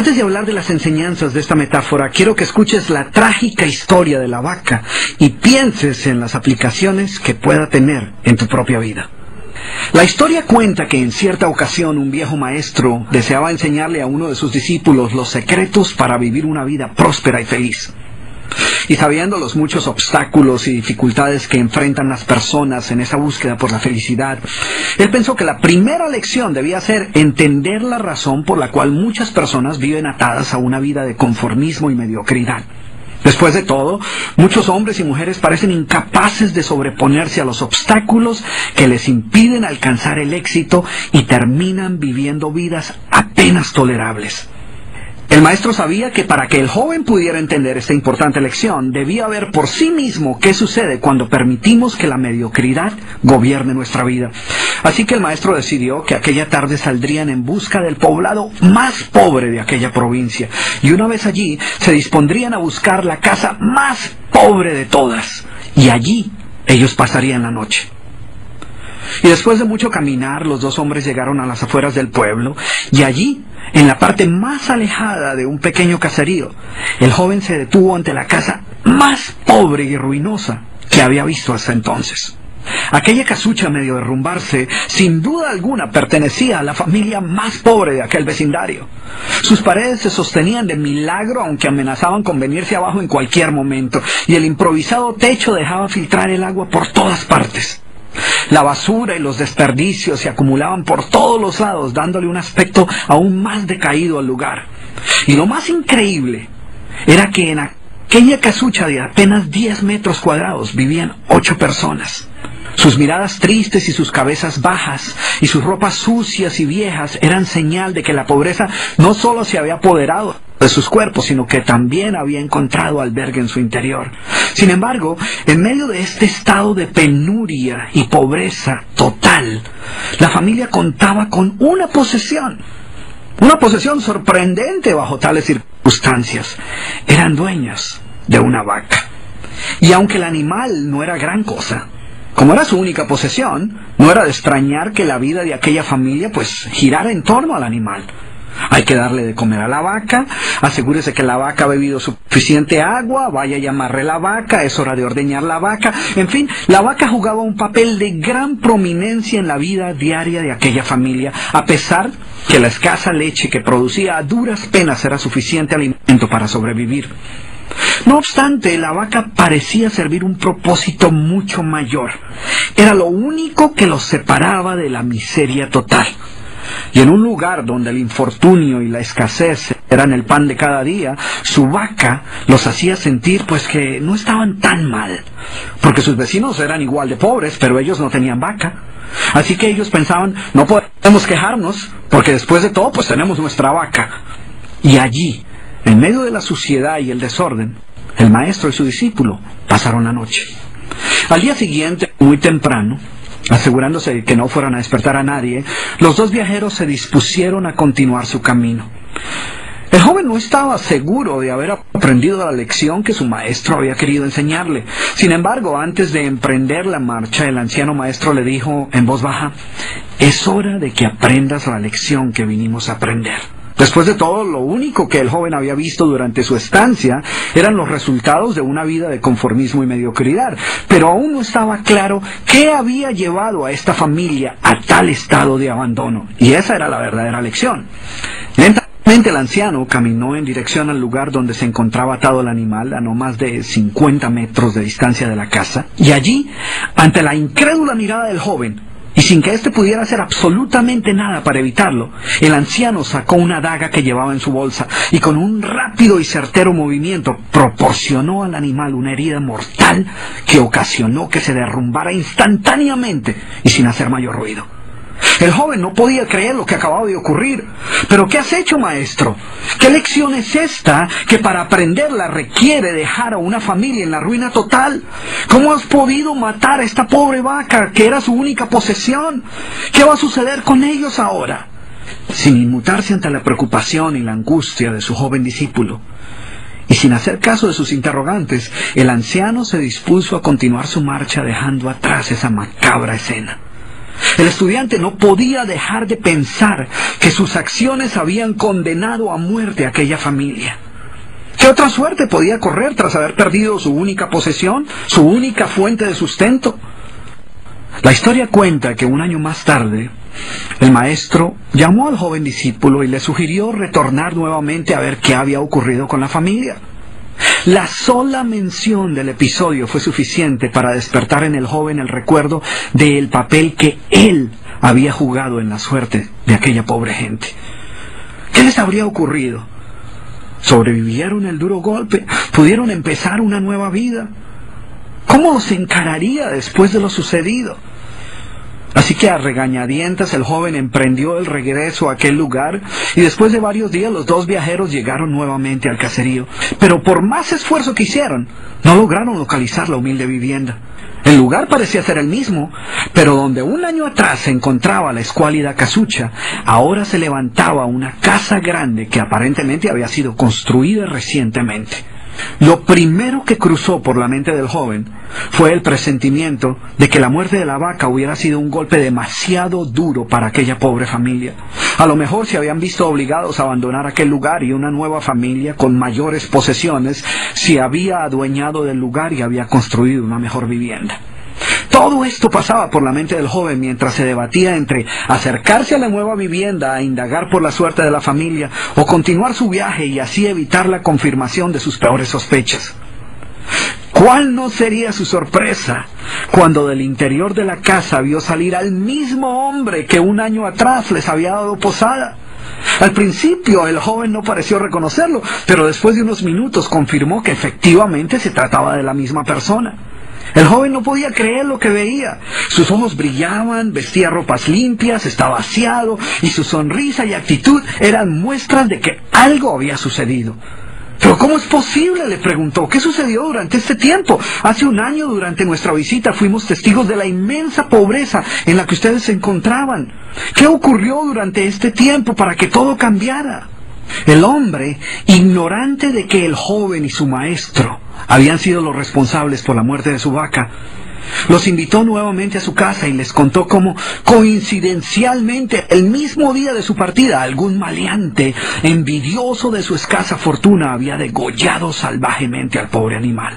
Antes de hablar de las enseñanzas de esta metáfora, quiero que escuches la trágica historia de la vaca y pienses en las aplicaciones que pueda tener en tu propia vida. La historia cuenta que en cierta ocasión un viejo maestro deseaba enseñarle a uno de sus discípulos los secretos para vivir una vida próspera y feliz. Y sabiendo los muchos obstáculos y dificultades que enfrentan las personas en esa búsqueda por la felicidad, él pensó que la primera lección debía ser entender la razón por la cual muchas personas viven atadas a una vida de conformismo y mediocridad. Después de todo, muchos hombres y mujeres parecen incapaces de sobreponerse a los obstáculos que les impiden alcanzar el éxito y terminan viviendo vidas apenas tolerables. El maestro sabía que para que el joven pudiera entender esta importante lección, debía ver por sí mismo qué sucede cuando permitimos que la mediocridad gobierne nuestra vida. Así que el maestro decidió que aquella tarde saldrían en busca del poblado más pobre de aquella provincia, y una vez allí se dispondrían a buscar la casa más pobre de todas, y allí ellos pasarían la noche. Y después de mucho caminar, los dos hombres llegaron a las afueras del pueblo, y allí, en la parte más alejada de un pequeño caserío, el joven se detuvo ante la casa más pobre y ruinosa que había visto hasta entonces. Aquella casucha, medio derrumbarse, sin duda alguna pertenecía a la familia más pobre de aquel vecindario. Sus paredes se sostenían de milagro, aunque amenazaban con venirse abajo en cualquier momento, y el improvisado techo dejaba filtrar el agua por todas partes. La basura y los desperdicios se acumulaban por todos los lados, dándole un aspecto aún más decaído al lugar. Y lo más increíble era que en aquella casucha de apenas 10 metros cuadrados vivían 8 personas. Sus miradas tristes y sus cabezas bajas y sus ropas sucias y viejas eran señal de que la pobreza no solo se había apoderado de sus cuerpos, sino que también había encontrado albergue en su interior. Sin embargo, en medio de este estado de penuria y pobreza total, la familia contaba con una posesión sorprendente bajo tales circunstancias. Eran dueños de una vaca. Y aunque el animal no era gran cosa, como era su única posesión, no era de extrañar que la vida de aquella familia girara en torno al animal. Hay que darle de comer a la vaca, asegúrese que la vaca ha bebido suficiente agua, vaya y amarre la vaca, es hora de ordeñar la vaca. En fin, la vaca jugaba un papel de gran prominencia en la vida diaria de aquella familia, a pesar que la escasa leche que producía a duras penas era suficiente alimento para sobrevivir. No obstante, la vaca parecía servir un propósito mucho mayor. Era lo único que los separaba de la miseria total. Y en un lugar donde el infortunio y la escasez eran el pan de cada día, su vaca los hacía sentir que no estaban tan mal, porque sus vecinos eran igual de pobres, pero ellos no tenían vaca. Así que ellos pensaban, no podemos quejarnos, porque después de todo tenemos nuestra vaca. Y allí, en medio de la suciedad y el desorden, el maestro y su discípulo pasaron la noche. Al día siguiente, muy temprano, asegurándose de que no fueran a despertar a nadie, los dos viajeros se dispusieron a continuar su camino. El joven no estaba seguro de haber aprendido la lección que su maestro había querido enseñarle. Sin embargo, antes de emprender la marcha, el anciano maestro le dijo en voz baja: «Es hora de que aprendas la lección que vinimos a aprender». Después de todo, lo único que el joven había visto durante su estancia eran los resultados de una vida de conformismo y mediocridad, pero aún no estaba claro qué había llevado a esta familia a tal estado de abandono, y esa era la verdadera lección. Lentamente el anciano caminó en dirección al lugar donde se encontraba atado el animal, a no más de 50 metros de distancia de la casa, y allí, ante la incrédula mirada del joven, y sin que éste pudiera hacer absolutamente nada para evitarlo, el anciano sacó una daga que llevaba en su bolsa y con un rápido y certero movimiento proporcionó al animal una herida mortal que ocasionó que se derrumbara instantáneamente y sin hacer mayor ruido. El joven no podía creer lo que acababa de ocurrir. «¿Pero qué has hecho, maestro? ¿Qué lección es esta que para aprenderla requiere dejar a una familia en la ruina total? ¿Cómo has podido matar a esta pobre vaca que era su única posesión? ¿Qué va a suceder con ellos ahora?» Sin inmutarse ante la preocupación y la angustia de su joven discípulo, y sin hacer caso de sus interrogantes, el anciano se dispuso a continuar su marcha dejando atrás esa macabra escena. El estudiante no podía dejar de pensar que sus acciones habían condenado a muerte a aquella familia. ¿Qué otra suerte podía correr tras haber perdido su única posesión, su única fuente de sustento? La historia cuenta que un año más tarde, el maestro llamó al joven discípulo y le sugirió retornar nuevamente a ver qué había ocurrido con la familia. La sola mención del episodio fue suficiente para despertar en el joven el recuerdo del papel que él había jugado en la suerte de aquella pobre gente. ¿Qué les habría ocurrido? ¿Sobrevivieron el duro golpe? ¿Pudieron empezar una nueva vida? ¿Cómo se encararía después de lo sucedido? Así que a regañadientas el joven emprendió el regreso a aquel lugar y después de varios días los dos viajeros llegaron nuevamente al caserío. Pero por más esfuerzo que hicieron, no lograron localizar la humilde vivienda. El lugar parecía ser el mismo, pero donde un año atrás se encontraba la escuálida casucha, ahora se levantaba una casa grande que aparentemente había sido construida recientemente. Lo primero que cruzó por la mente del joven fue el presentimiento de que la muerte de la vaca hubiera sido un golpe demasiado duro para aquella pobre familia. A lo mejor se habían visto obligados a abandonar aquel lugar y una nueva familia con mayores posesiones se había adueñado del lugar y había construido una mejor vivienda. Todo esto pasaba por la mente del joven mientras se debatía entre acercarse a la nueva vivienda a indagar por la suerte de la familia o continuar su viaje y así evitar la confirmación de sus peores sospechas. ¿Cuál no sería su sorpresa cuando del interior de la casa vio salir al mismo hombre que un año atrás les había dado posada? Al principio el joven no pareció reconocerlo, pero después de unos minutos confirmó que efectivamente se trataba de la misma persona. El joven no podía creer lo que veía. Sus ojos brillaban, vestía ropas limpias, estaba aseado, y su sonrisa y actitud eran muestras de que algo había sucedido. ¿Pero cómo es posible?, le preguntó. ¿Qué sucedió durante este tiempo? Hace un año, durante nuestra visita, fuimos testigos de la inmensa pobreza en la que ustedes se encontraban. ¿Qué ocurrió durante este tiempo para que todo cambiara? El hombre, ignorante de que el joven y su maestro habían sido los responsables por la muerte de su vaca, los invitó nuevamente a su casa y les contó cómo, coincidencialmente, el mismo día de su partida, algún maleante, envidioso de su escasa fortuna, había degollado salvajemente al pobre animal.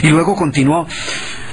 Y luego continuó: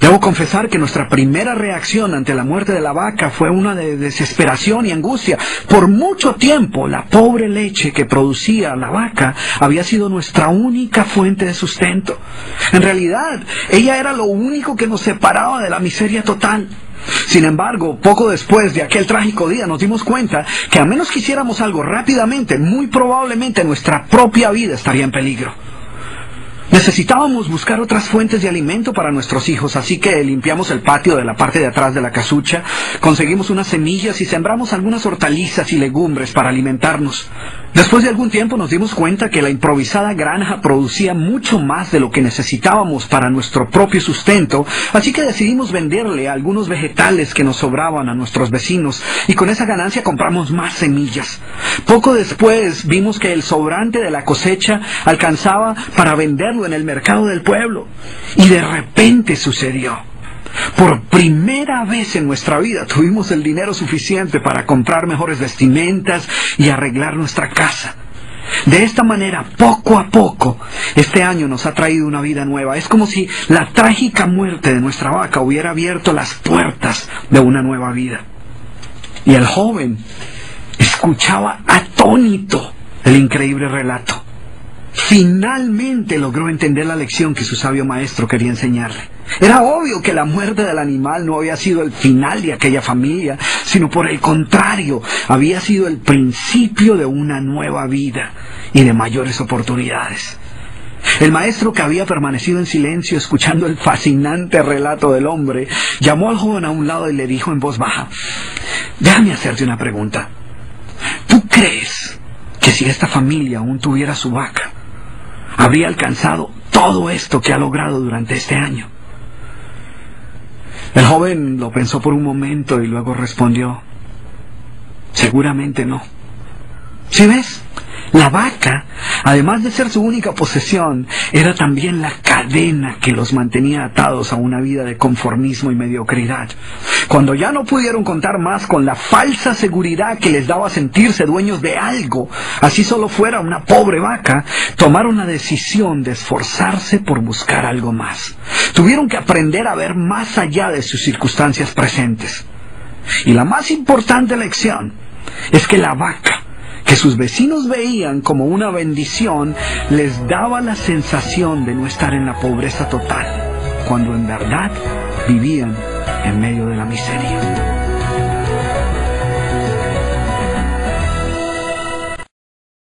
debo confesar que nuestra primera reacción ante la muerte de la vaca fue una de desesperación y angustia. Por mucho tiempo, la pobre leche que producía la vaca había sido nuestra única fuente de sustento. En realidad, ella era lo único que nos separaba de la miseria total. Sin embargo, poco después de aquel trágico día nos dimos cuenta que a menos que hiciéramos algo rápidamente, muy probablemente nuestra propia vida estaría en peligro. Necesitábamos buscar otras fuentes de alimento para nuestros hijos, así que limpiamos el patio de la parte de atrás de la casucha, conseguimos unas semillas y sembramos algunas hortalizas y legumbres para alimentarnos. Después de algún tiempo nos dimos cuenta que la improvisada granja producía mucho más de lo que necesitábamos para nuestro propio sustento, así que decidimos venderle algunos vegetales que nos sobraban a nuestros vecinos y con esa ganancia compramos más semillas. Poco después vimos que el sobrante de la cosecha alcanzaba para venderlo en el mercado del pueblo y de repente sucedió. Por primera vez en nuestra vida tuvimos el dinero suficiente para comprar mejores vestimentas y arreglar nuestra casa. De esta manera, poco a poco, este año nos ha traído una vida nueva. Es como si la trágica muerte de nuestra vaca hubiera abierto las puertas de una nueva vida. Y el joven escuchaba atónito el increíble relato. Finalmente logró entender la lección que su sabio maestro quería enseñarle. Era obvio que la muerte del animal no había sido el final de aquella familia, sino por el contrario, había sido el principio de una nueva vida y de mayores oportunidades. El maestro, que había permanecido en silencio escuchando el fascinante relato del hombre, llamó al joven a un lado y le dijo en voz baja: déjame hacerte una pregunta. ¿Tú crees que si esta familia aún tuviera su vaca, habría alcanzado todo esto que ha logrado durante este año? El joven lo pensó por un momento y luego respondió: seguramente no. ¿Sí ves? La vaca, además de ser su única posesión, era también la cadena cadena que los mantenía atados a una vida de conformismo y mediocridad. Cuando ya no pudieron contar más con la falsa seguridad que les daba sentirse dueños de algo, así solo fuera una pobre vaca, tomaron la decisión de esforzarse por buscar algo más. Tuvieron que aprender a ver más allá de sus circunstancias presentes. Y la más importante lección es que la vaca, que sus vecinos veían como una bendición, les daba la sensación de no estar en la pobreza total, cuando en verdad vivían en medio de la miseria.